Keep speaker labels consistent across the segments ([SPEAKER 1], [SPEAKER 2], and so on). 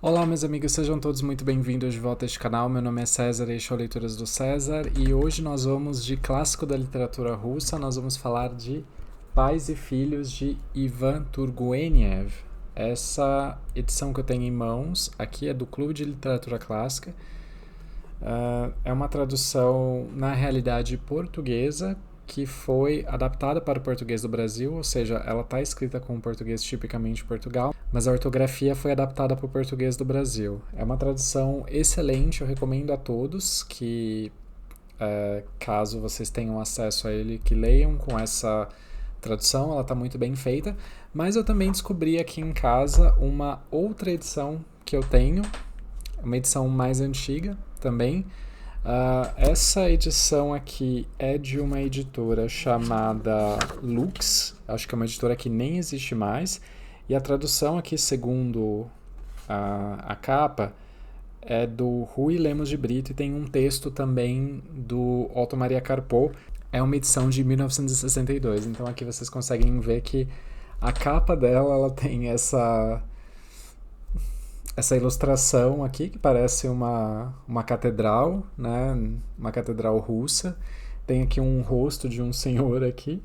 [SPEAKER 1] Olá, meus amigos, sejam todos muito bem-vindos de volta a este canal. Meu nome é César e este é o Leituras do César e hoje nós vamos de clássico da literatura russa, nós vamos falar de Pais e Filhos de Ivan Turgueniev. Essa edição que eu tenho em mãos aqui é do Clube de Literatura Clássica. É uma tradução, na realidade, portuguesa, que foi adaptada para o português do Brasil, ou seja, ela está escrita com o português tipicamente de Portugal, mas a ortografia foi adaptada para o português do Brasil. É uma tradução excelente, eu recomendo a todos que, caso vocês tenham acesso a ele, que leiam com essa tradução, ela está muito bem feita, mas eu também descobri aqui em casa uma outra edição que eu tenho, uma edição mais antiga também. Essa edição aqui é de uma editora chamada Lux, acho que é uma editora que nem existe mais, e a tradução aqui, segundo a capa, é do Rui Lemos de Brito e tem um texto também do Otto Maria Carpo. É uma edição de 1962, então aqui vocês conseguem ver que a capa dela ela tem essa ilustração aqui, que parece uma catedral, né? Uma catedral russa. Tem aqui um rosto de um senhor aqui,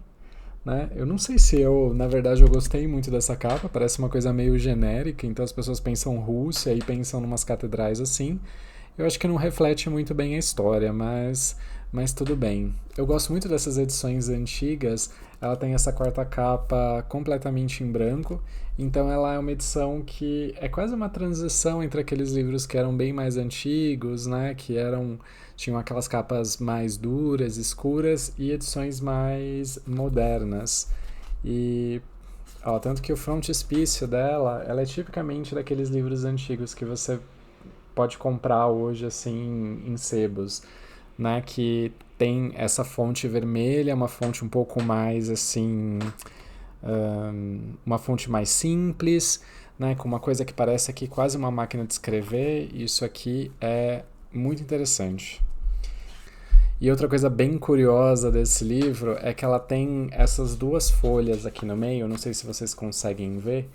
[SPEAKER 1] né? Eu não sei se na verdade, eu gostei muito dessa capa, parece uma coisa meio genérica, então as pessoas pensam Rússia e pensam numas catedrais assim. Eu acho que não reflete muito bem a história, mas tudo bem. Eu gosto muito dessas edições antigas, ela tem essa quarta capa completamente em branco, então ela é uma edição que é quase uma transição entre aqueles livros que eram bem mais antigos, né, tinham aquelas capas mais duras, escuras, e edições mais modernas. E tanto que o frontispício dela, ela é tipicamente daqueles livros antigos que você pode comprar hoje assim em sebos, né, que tem essa fonte vermelha, uma fonte um pouco mais assim, uma fonte mais simples, né, com uma coisa que parece aqui quase uma máquina de escrever. Isso aqui é muito interessante. E outra coisa bem curiosa desse livro é que ela tem essas duas folhas aqui no meio, não sei se vocês conseguem ver,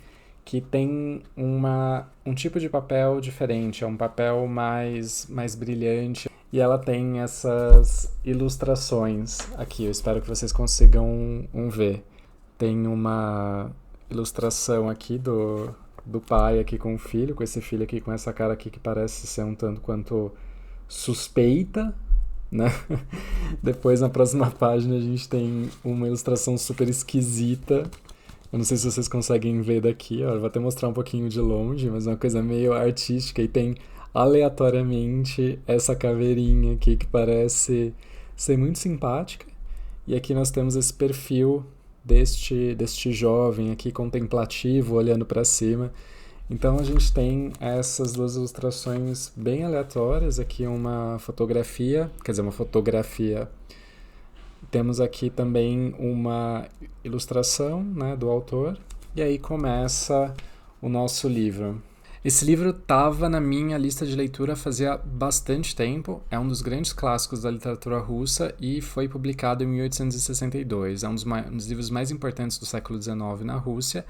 [SPEAKER 1] que tem um tipo de papel diferente, é um papel mais brilhante, e ela tem essas ilustrações aqui, eu espero que vocês consigam ver. Tem uma ilustração aqui do pai aqui com o filho, com esse filho aqui com essa cara aqui que parece ser um tanto quanto suspeita, né? Depois na próxima página a gente tem uma ilustração super esquisita. Eu não sei se vocês conseguem ver daqui, ó. Eu vou até mostrar um pouquinho de longe, mas é uma coisa meio artística e tem aleatoriamente essa caveirinha aqui que parece ser muito simpática. E aqui nós temos esse perfil deste jovem aqui contemplativo olhando para cima. Então a gente tem essas duas ilustrações bem aleatórias, aqui uma fotografia, quer dizer, uma fotografia. Temos aqui também uma ilustração, né, do autor, e aí começa o nosso livro. Esse livro estava na minha lista de leitura fazia bastante tempo, é um dos grandes clássicos da literatura russa e foi publicado em 1862. É um dos livros mais importantes do século XIX na Rússia,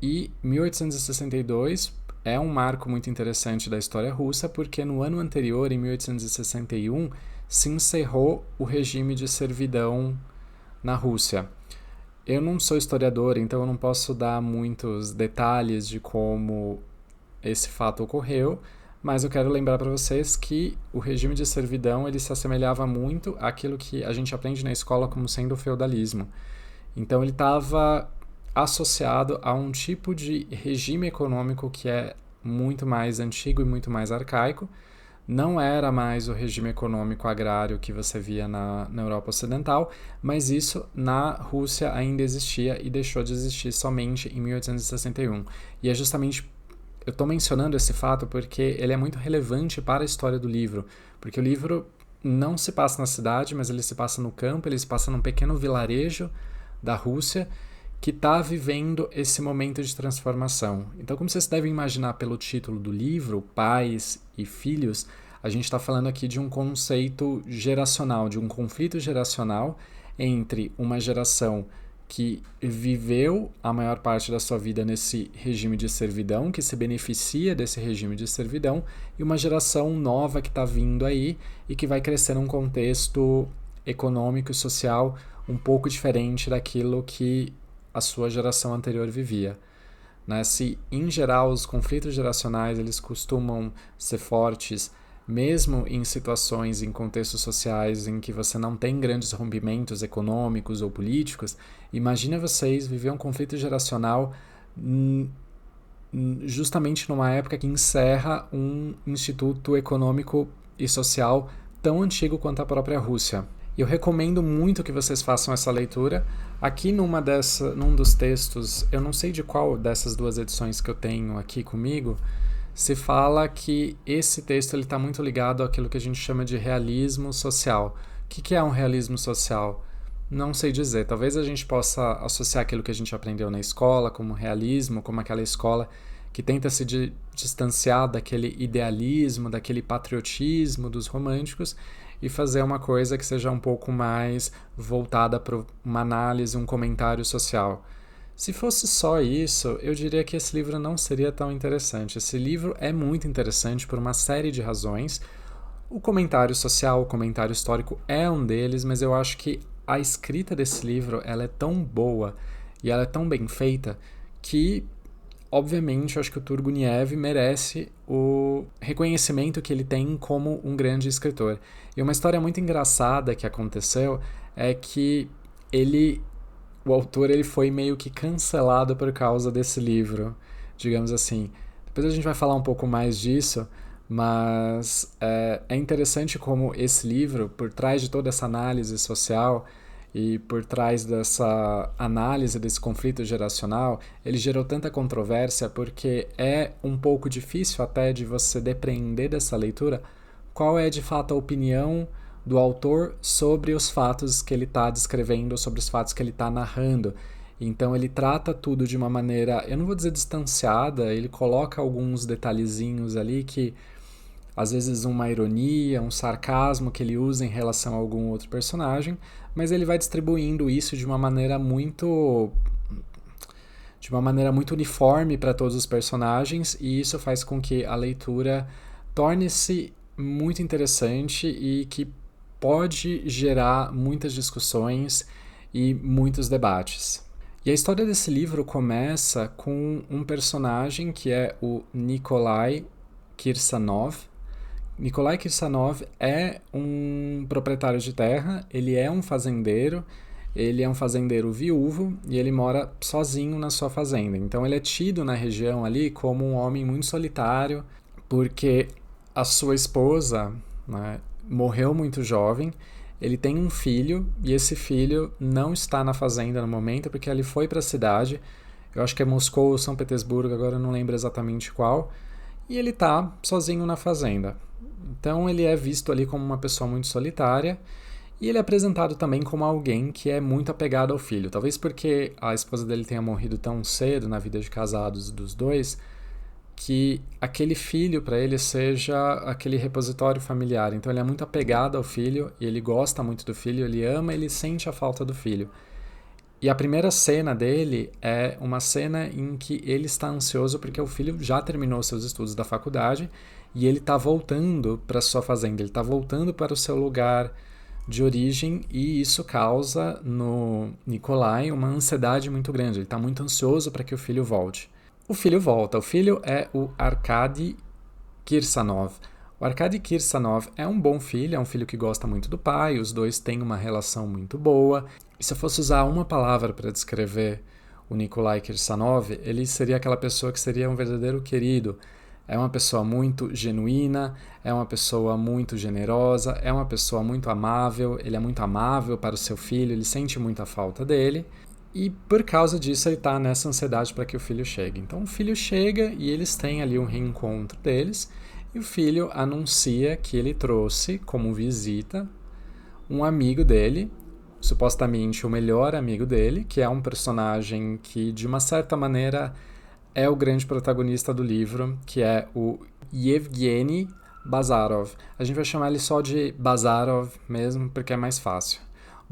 [SPEAKER 1] e 1862 é um marco muito interessante da história russa, porque no ano anterior, em 1861, se encerrou o regime de servidão na Rússia. Eu não sou historiador, então eu não posso dar muitos detalhes de como esse fato ocorreu, mas eu quero lembrar para vocês que o regime de servidão ele se assemelhava muito àquilo que a gente aprende na escola como sendo o feudalismo. Então ele estava associado a um tipo de regime econômico que é muito mais antigo e muito mais arcaico. Não era mais o regime econômico agrário que você via na Europa Ocidental, mas isso na Rússia ainda existia e deixou de existir somente em 1861. E é justamente, eu estou mencionando esse fato porque ele é muito relevante para a história do livro, porque o livro não se passa na cidade, mas ele se passa no campo, ele se passa num pequeno vilarejo da Rússia que está vivendo esse momento de transformação. Então, como vocês devem imaginar pelo título do livro, Pais e Filhos, a gente está falando aqui de um conceito geracional, de um conflito geracional entre uma geração que viveu a maior parte da sua vida nesse regime de servidão, que se beneficia desse regime de servidão, e uma geração nova que está vindo aí e que vai crescer num contexto econômico e social um pouco diferente daquilo que a sua geração anterior vivia. Né? Se, em geral, os conflitos geracionais eles costumam ser fortes, mesmo em situações, em contextos sociais em que você não tem grandes rompimentos econômicos ou políticos, imagina vocês viver um conflito geracional justamente numa época que encerra um instituto econômico e social tão antigo quanto a própria Rússia. Eu recomendo muito que vocês façam essa leitura. Aqui num dos textos, eu não sei de qual dessas duas edições que eu tenho aqui comigo, se fala que esse texto está muito ligado àquilo que a gente chama de realismo social. O que é um realismo social? Não sei dizer. Talvez a gente possa associar aquilo que a gente aprendeu na escola como realismo, como aquela escola que tenta se distanciar daquele idealismo, daquele patriotismo dos românticos e fazer uma coisa que seja um pouco mais voltada para uma análise, um comentário social. Se fosse só isso, eu diria que esse livro não seria tão interessante. Esse livro é muito interessante por uma série de razões. O comentário social, o comentário histórico é um deles, mas eu acho que a escrita desse livro ela é tão boa e ela é tão bem feita que, obviamente, eu acho que o Turguniev merece o reconhecimento que ele tem como um grande escritor. E uma história muito engraçada que aconteceu é que o autor ele foi meio que cancelado por causa desse livro, digamos assim. Depois a gente vai falar um pouco mais disso, mas é interessante como esse livro, por trás de toda essa análise social e por trás dessa análise desse conflito geracional, ele gerou tanta controvérsia porque é um pouco difícil até de você depreender dessa leitura qual é de fato a opinião do autor sobre os fatos que ele está descrevendo, sobre os fatos que ele está narrando. Então ele trata tudo de uma maneira, eu não vou dizer distanciada, ele coloca alguns detalhezinhos ali que, às vezes uma ironia, um sarcasmo que ele usa em relação a algum outro personagem, mas ele vai distribuindo isso de uma maneira muito uniforme para todos os personagens, e isso faz com que a leitura torne-se muito interessante e que pode gerar muitas discussões e muitos debates. E a história desse livro começa com um personagem que é o Nikolai Kirsanov. Nikolai Kirsanov é um proprietário de terra, ele é um fazendeiro viúvo e ele mora sozinho na sua fazenda. Então ele é tido na região ali como um homem muito solitário, porque a sua esposa, né, morreu muito jovem, ele tem um filho e esse filho não está na fazenda no momento porque ele foi para a cidade, eu acho que é Moscou ou São Petersburgo, agora eu não lembro exatamente qual, e ele está sozinho na fazenda. Então ele é visto ali como uma pessoa muito solitária e ele é apresentado também como alguém que é muito apegado ao filho. Talvez porque a esposa dele tenha morrido tão cedo na vida de casados dos dois, que aquele filho para ele seja aquele repositório familiar. Então ele é muito apegado ao filho e ele gosta muito do filho, ele ama, ele sente a falta do filho. E a primeira cena dele é uma cena em que ele está ansioso porque o filho já terminou seus estudos da faculdade e ele está voltando para sua fazenda, ele está voltando para o seu lugar de origem, e isso causa no Nikolai uma ansiedade muito grande. Ele está muito ansioso para que o filho volte. O filho volta. O filho é o Arkady Kirsanov. O Arkady Kirsanov é um bom filho, é um filho que gosta muito do pai, os dois têm uma relação muito boa. E se eu fosse usar uma palavra para descrever o Nikolai Kirsanov, ele seria aquela pessoa que seria um verdadeiro querido. É uma pessoa muito genuína, é uma pessoa muito generosa, é uma pessoa muito amável, ele é muito amável para o seu filho, ele sente muita falta dele. E por causa disso ele está nessa ansiedade para que o filho chegue. Então o filho chega e eles têm ali um reencontro deles, e o filho anuncia que ele trouxe como visita um amigo dele, supostamente o melhor amigo dele, que é um personagem que de uma certa maneira é o grande protagonista do livro, que é o Yevgeny Bazarov. A gente vai chamar ele só de Bazarov mesmo, porque é mais fácil.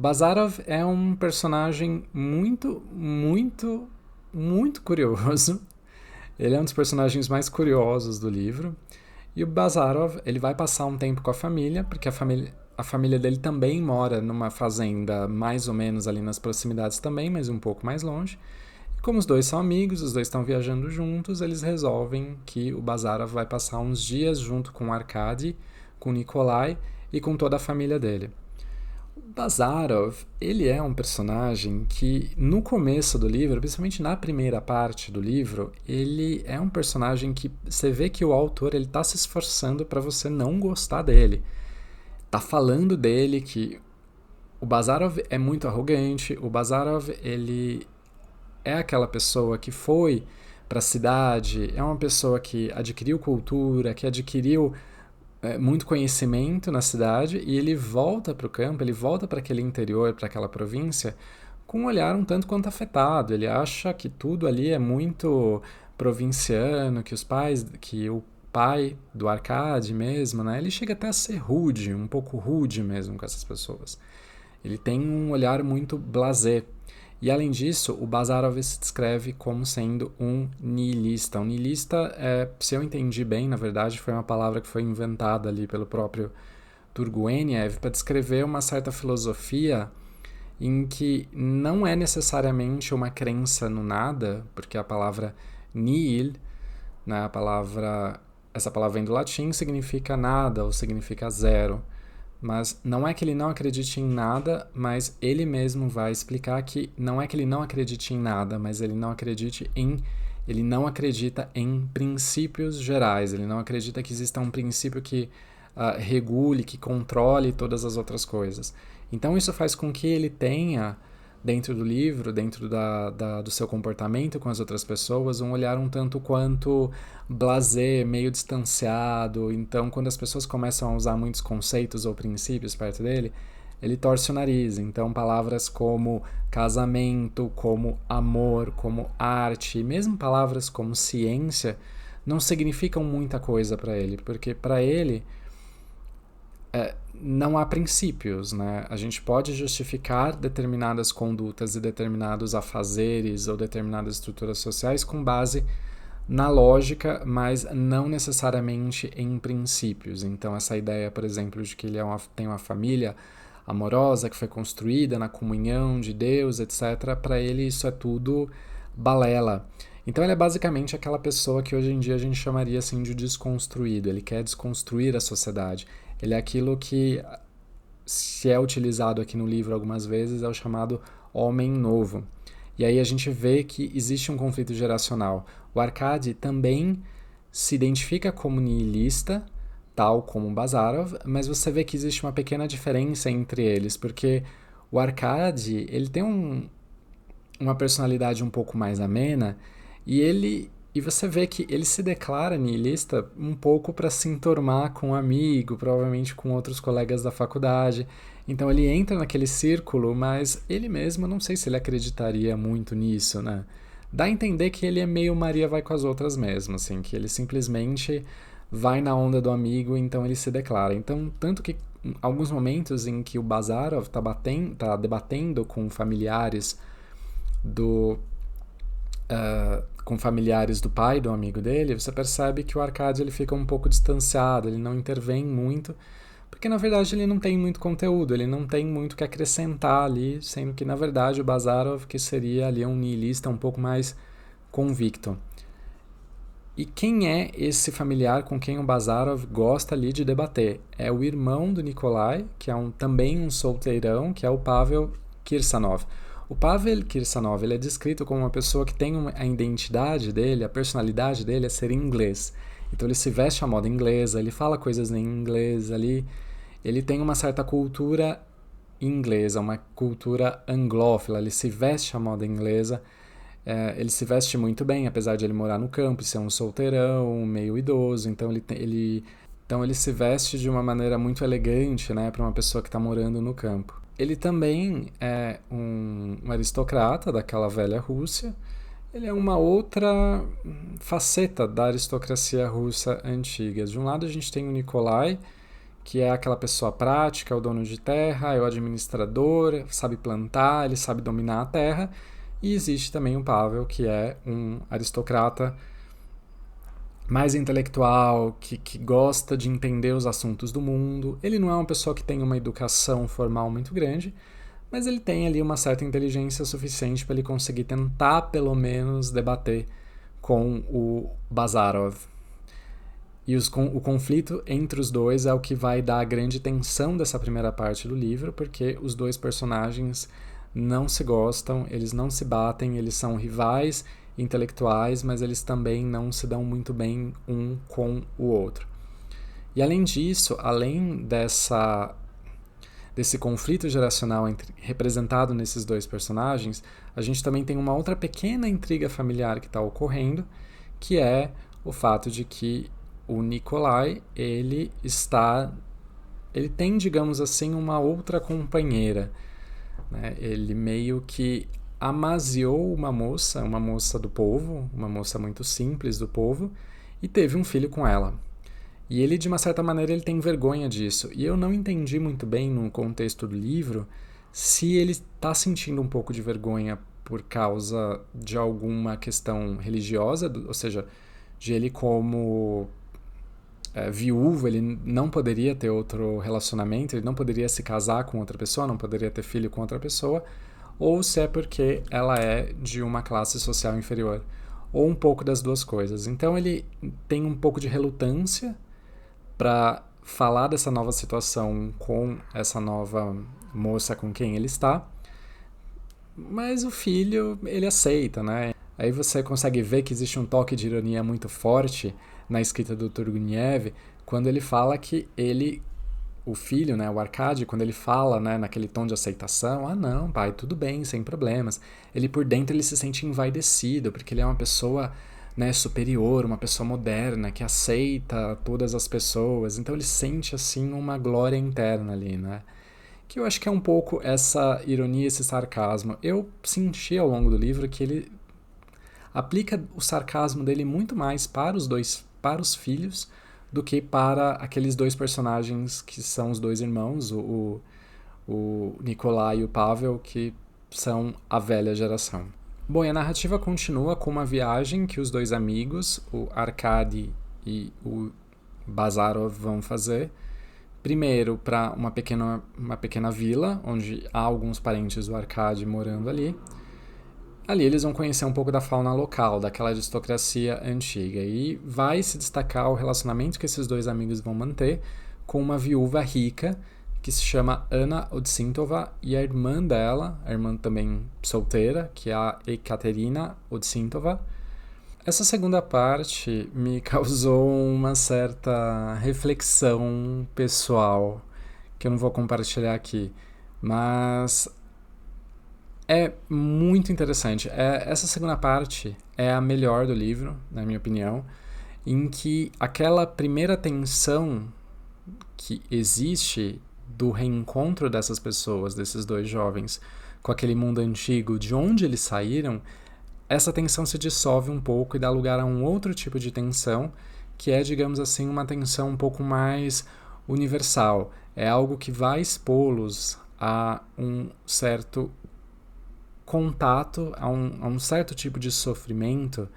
[SPEAKER 1] Bazarov é um personagem muito, muito, muito curioso. Ele é um dos personagens mais curiosos do livro. E o Bazarov, ele vai passar um tempo com a família, porque a família dele também mora numa fazenda mais ou menos ali nas proximidades também, mas um pouco mais longe. E como os dois são amigos, os dois estão viajando juntos, eles resolvem que o Bazarov vai passar uns dias junto com o Arkady, com o Nikolai e com toda a família dele. Bazarov, ele é um personagem que no começo do livro, principalmente na primeira parte do livro, ele é um personagem que você vê que o autor ele tá se esforçando para você não gostar dele. Tá falando dele que o Bazarov é muito arrogante, o Bazarov ele é aquela pessoa que foi para a cidade, é uma pessoa que adquiriu cultura, que adquiriu muito conhecimento na cidade e ele volta para o campo, ele volta para aquele interior, para aquela província, com um olhar um tanto quanto afetado. Ele acha que tudo ali é muito provinciano, que o pai do Arkady mesmo, né? Ele chega até a ser rude, um pouco rude mesmo com essas pessoas. Ele tem um olhar muito blasé. E além disso, o Bazarov se descreve como sendo um niilista. Um niilista, se eu entendi bem, na verdade, foi uma palavra que foi inventada ali pelo próprio Turgueniev para descrever uma certa filosofia em que não é necessariamente uma crença no nada, porque a palavra nihil, né, essa palavra vem do latim, significa nada ou significa zero. Mas não é que ele não acredite em nada, mas ele mesmo vai explicar que não é que ele não acredite em nada, mas ele não acredita em princípios gerais, ele não acredita que exista um princípio que regule, que controle todas as outras coisas. Então isso faz com que ele tenha, dentro do livro, dentro do seu comportamento com as outras pessoas, um olhar um tanto quanto blasé, meio distanciado. Então, quando as pessoas começam a usar muitos conceitos ou princípios perto dele, ele torce o nariz. Então, palavras como casamento, como amor, como arte, e mesmo palavras como ciência, não significam muita coisa para ele, porque para ele não há princípios, né? A gente pode justificar determinadas condutas e determinados afazeres ou determinadas estruturas sociais com base na lógica, mas não necessariamente em princípios. Então, essa ideia, por exemplo, de que ele tem uma família amorosa que foi construída na comunhão de Deus, etc., para ele isso é tudo balela. Então ele é basicamente aquela pessoa que hoje em dia a gente chamaria assim de desconstruído. Ele quer desconstruir a sociedade. Ele é aquilo que, se é utilizado aqui no livro algumas vezes, é o chamado homem novo. E aí a gente vê que existe um conflito geracional. O Arkady também se identifica como nihilista, tal como o Bazarov, mas você vê que existe uma pequena diferença entre eles, porque o Arkady, ele tem uma personalidade um pouco mais amena, e você vê que ele se declara nihilista um pouco para se enturmar com um amigo, provavelmente com outros colegas da faculdade. Então ele entra naquele círculo, mas ele mesmo, não sei se ele acreditaria muito nisso, né? Dá a entender que ele é meio Maria vai com as outras mesmo, assim, que ele simplesmente vai na onda do amigo, então ele se declara. Então, tanto que alguns momentos em que o Bazarov tá debatendo com familiares do pai do amigo dele, você percebe que o Arkady ele fica um pouco distanciado, ele não intervém muito, porque na verdade ele não tem muito conteúdo, ele não tem muito que acrescentar ali, sendo que na verdade o Bazarov que seria ali um nihilista um pouco mais convicto. E quem é esse familiar com quem o Bazarov gosta ali de debater? É o irmão do Nikolai, que é também um solteirão, que é o Pavel Kirsanov. O Pavel Kirsanov ele é descrito como uma pessoa que tem a identidade dele, a personalidade dele é ser inglês. Então ele se veste à moda inglesa, ele fala coisas em inglês ali, ele tem uma certa cultura inglesa, uma cultura anglófila, ele se veste à moda inglesa, ele se veste muito bem, apesar de ele morar no campo e ser um solteirão, meio idoso, então ele se veste de uma maneira muito elegante, né, para uma pessoa que está morando no campo. Ele também é um aristocrata daquela velha Rússia. Ele é uma outra faceta da aristocracia russa antiga. De um lado a gente tem o Nikolai, que é aquela pessoa prática, é o dono de terra, é o administrador, sabe plantar, ele sabe dominar a terra. E existe também o Pavel, que é um aristocrata mais intelectual, que gosta de entender os assuntos do mundo. Ele não é uma pessoa que tem uma educação formal muito grande, mas ele tem ali uma certa inteligência suficiente para ele conseguir tentar, pelo menos, debater com o Bazarov. E o conflito entre os dois é o que vai dar a grande tensão dessa primeira parte do livro, porque os dois personagens não se gostam, eles não se batem, eles são rivais intelectuais, mas eles também não se dão muito bem um com o outro. E além disso, além desse conflito geracional representado nesses dois personagens, a gente também tem uma outra pequena intriga familiar que está ocorrendo, que é o fato de que o Nikolai, ele tem, digamos assim, uma outra companheira, né? Ele meio que amaziou uma moça do povo, uma moça muito simples do povo, e teve um filho com ela. E ele, de uma certa maneira, ele tem vergonha disso. E eu não entendi muito bem, no contexto do livro, se ele está sentindo um pouco de vergonha por causa de alguma questão religiosa, ou seja, de ele como viúvo, ele não poderia ter outro relacionamento, ele não poderia se casar com outra pessoa, não poderia ter filho com outra pessoa, ou se é porque ela é de uma classe social inferior, ou um pouco das duas coisas. Então ele tem um pouco de relutância para falar dessa nova situação com essa nova moça com quem ele está, mas o filho, ele aceita, né? Aí você consegue ver que existe um toque de ironia muito forte na escrita do Turguniev, quando ele fala que o filho, né, o Arkady, quando ele fala, né, naquele tom de aceitação, não, pai, tudo bem, sem problemas. Ele por dentro ele se sente envaidecido, porque ele é uma pessoa, né, superior, uma pessoa moderna, que aceita todas as pessoas. Então ele sente, assim, uma glória interna ali, né? Que eu acho que é um pouco essa ironia, esse sarcasmo. Eu senti ao longo do livro que ele aplica o sarcasmo dele muito mais para os filhos, do que para aqueles dois personagens que são os dois irmãos, o Nikolai e o Pavel, que são a velha geração. Bom, e a narrativa continua com uma viagem que os dois amigos, o Arkady e o Bazarov, vão fazer. Primeiro para uma pequena vila, onde há alguns parentes do Arkady morando ali. Ali eles vão conhecer um pouco da fauna local, daquela aristocracia antiga, e vai se destacar o relacionamento que esses dois amigos vão manter com uma viúva rica que se chama Anna Odsintova, e a irmã dela, a irmã também solteira, que é a Ekaterina Odsintova. Essa segunda parte me causou uma certa reflexão pessoal, que eu não vou compartilhar aqui, mas é muito interessante. Essa segunda parte é a melhor do livro, na minha opinião, em que aquela primeira tensão que existe do reencontro dessas pessoas, desses dois jovens, com aquele mundo antigo, de onde eles saíram, essa tensão se dissolve um pouco e dá lugar a um outro tipo de tensão, que é, digamos assim, uma tensão um pouco mais universal. É algo que vai expô-los a um certo contato, a um certo tipo de sofrimento,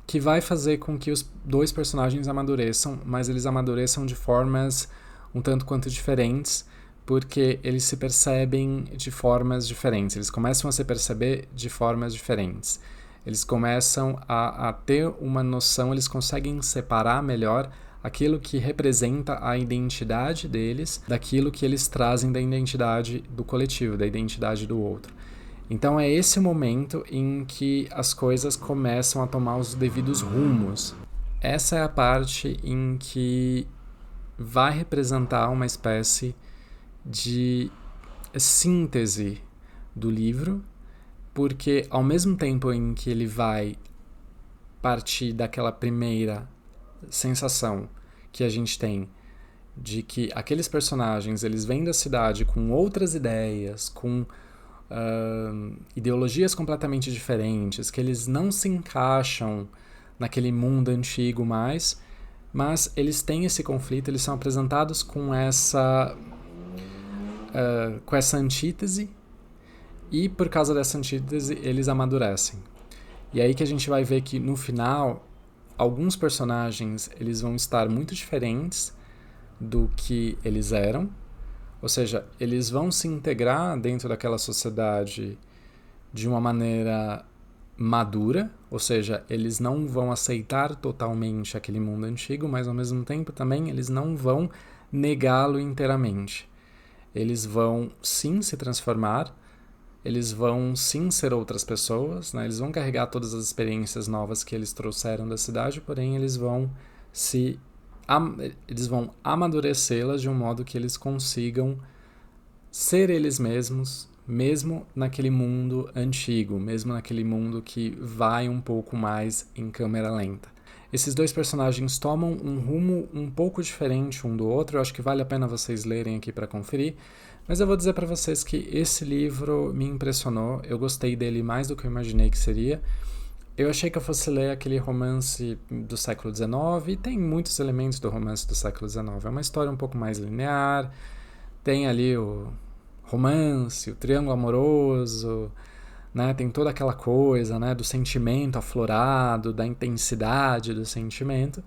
[SPEAKER 1] que vai fazer com que os dois personagens amadureçam, mas eles amadureçam de formas um tanto quanto diferentes, porque eles se percebem de formas diferentes, eles começam a se perceber de formas diferentes. Eles começam a ter uma noção, eles conseguem separar melhor aquilo que representa a identidade deles daquilo que eles trazem da identidade do coletivo, da identidade do outro. Então é esse o momento em que as coisas começam a tomar os devidos rumos. Essa é a parte em que vai representar uma espécie de síntese do livro, porque ao mesmo tempo em que ele vai partir daquela primeira sensação que a gente tem de que aqueles personagens eles vêm da cidade com outras ideias, com ideologias completamente diferentes, que eles não se encaixam naquele mundo antigo mais, mas eles têm esse conflito, eles são apresentados com essa antítese, e por causa dessa antítese eles amadurecem. E aí que a gente vai ver que no final alguns personagens eles vão estar muito diferentes do que eles eram, ou seja, eles vão se integrar dentro daquela sociedade de uma maneira madura, ou seja, eles não vão aceitar totalmente aquele mundo antigo, mas ao mesmo tempo também eles não vão negá-lo inteiramente. Eles vão sim se transformar, eles vão sim ser outras pessoas, né? Eles vão carregar todas as experiências novas que eles trouxeram da cidade, porém eles vão amadurecê-las de um modo que eles consigam ser eles mesmos, mesmo naquele mundo antigo, mesmo naquele mundo que vai um pouco mais em câmera lenta. Esses dois personagens tomam um rumo um pouco diferente um do outro, eu acho que vale a pena vocês lerem aqui para conferir, mas eu vou dizer para vocês que esse livro me impressionou, eu gostei dele mais do que eu imaginei que seria. Eu achei que eu fosse ler aquele romance do século XIX, e tem muitos elementos do romance do século XIX, é uma história um pouco mais linear, tem ali o romance, o triângulo amoroso, né? Tem toda aquela coisa, né, do sentimento aflorado, da intensidade do sentimento,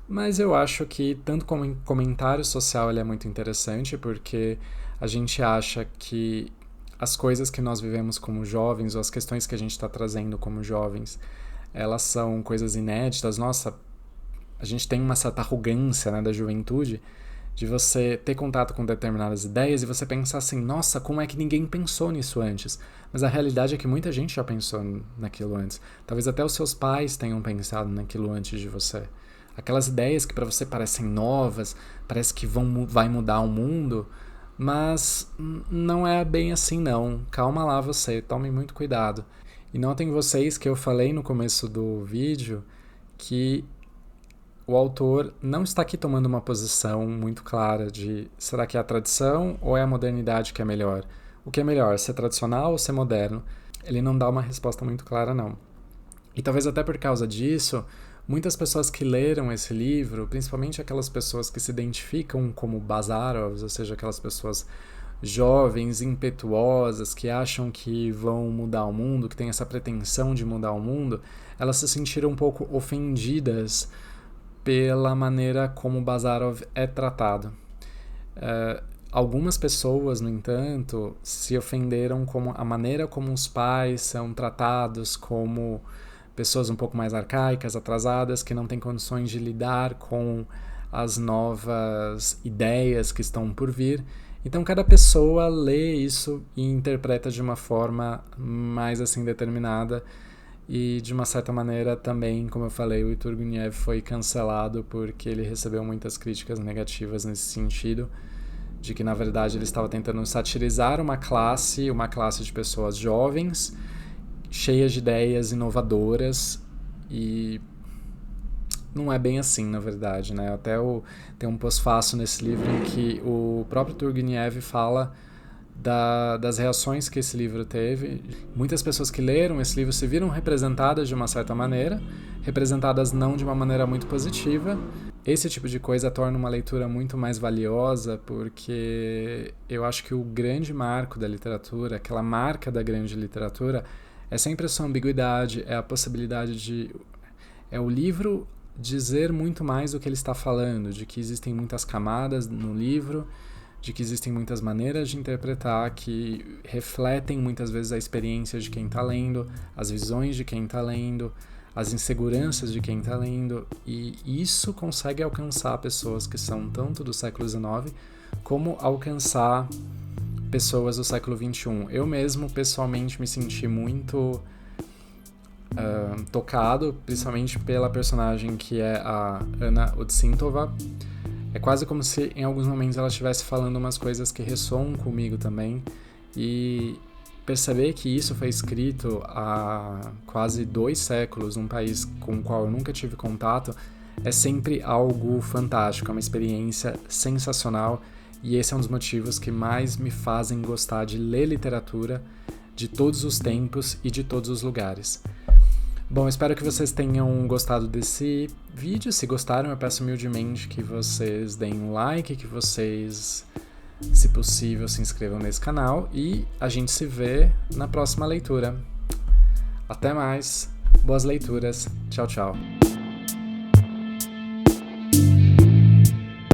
[SPEAKER 1] mas eu acho que tanto como comentário social ele é muito interessante, porque a gente acha que as coisas que nós vivemos como jovens, ou as questões que a gente está trazendo como jovens, elas são coisas inéditas. Nossa, a gente tem uma certa arrogância, né, da juventude, de você ter contato com determinadas ideias e você pensar assim, nossa, como é que ninguém pensou nisso antes? Mas a realidade é que muita gente já pensou naquilo antes. Talvez até os seus pais tenham pensado naquilo antes de você. Aquelas ideias que para você parecem novas, parece que vai mudar o mundo, mas não é bem assim não. Calma lá você, tomem muito cuidado. E notem vocês que eu falei no começo do vídeo que o autor não está aqui tomando uma posição muito clara de será que é a tradição ou é a modernidade que é melhor? O que é melhor, ser tradicional ou ser moderno? Ele não dá uma resposta muito clara, não. E talvez até por causa disso, muitas pessoas que leram esse livro, principalmente aquelas pessoas que se identificam como Bazarovs, ou seja, aquelas pessoas jovens, impetuosas, que acham que vão mudar o mundo, que têm essa pretensão de mudar o mundo, elas se sentiram um pouco ofendidas pela maneira como Bazarov é tratado. Algumas pessoas, no entanto, se ofenderam com a maneira como os pais são tratados como pessoas um pouco mais arcaicas, atrasadas, que não têm condições de lidar com as novas ideias que estão por vir. Então cada pessoa lê isso e interpreta de uma forma mais assim determinada. E de uma certa maneira também, como eu falei, o Turgenev foi cancelado porque ele recebeu muitas críticas negativas nesse sentido, de que na verdade ele estava tentando satirizar uma classe de pessoas jovens, cheias de ideias inovadoras, e não é bem assim na verdade, né? Até tem um pós-fácil nesse livro em que o próprio Turgenev fala das reações que esse livro teve. Muitas pessoas que leram esse livro se viram representadas de uma certa maneira, representadas não de uma maneira muito positiva. Esse tipo de coisa torna uma leitura muito mais valiosa, porque eu acho que o grande marco da literatura, aquela marca da grande literatura, é sempre a sua ambiguidade, é a possibilidade de... é o livro dizer muito mais do que ele está falando, de que existem muitas camadas no livro, de que existem muitas maneiras de interpretar que refletem muitas vezes a experiência de quem está lendo, as visões de quem está lendo, as inseguranças de quem está lendo, e isso consegue alcançar pessoas que são tanto do século XIX como alcançar pessoas do século XXI. Eu mesmo, pessoalmente, me senti muito tocado, principalmente pela personagem que é a Anna Otsintova. É quase como se em alguns momentos ela estivesse falando umas coisas que ressoam comigo também, e perceber que isso foi escrito há quase 2 séculos num país com o qual eu nunca tive contato é sempre algo fantástico, é uma experiência sensacional, e esse é um dos motivos que mais me fazem gostar de ler literatura de todos os tempos e de todos os lugares. Bom, espero que vocês tenham gostado desse vídeo. Se gostaram, eu peço humildemente que vocês deem um like, que vocês, se possível, se inscrevam nesse canal e a gente se vê na próxima leitura. Até mais, boas leituras, tchau, tchau.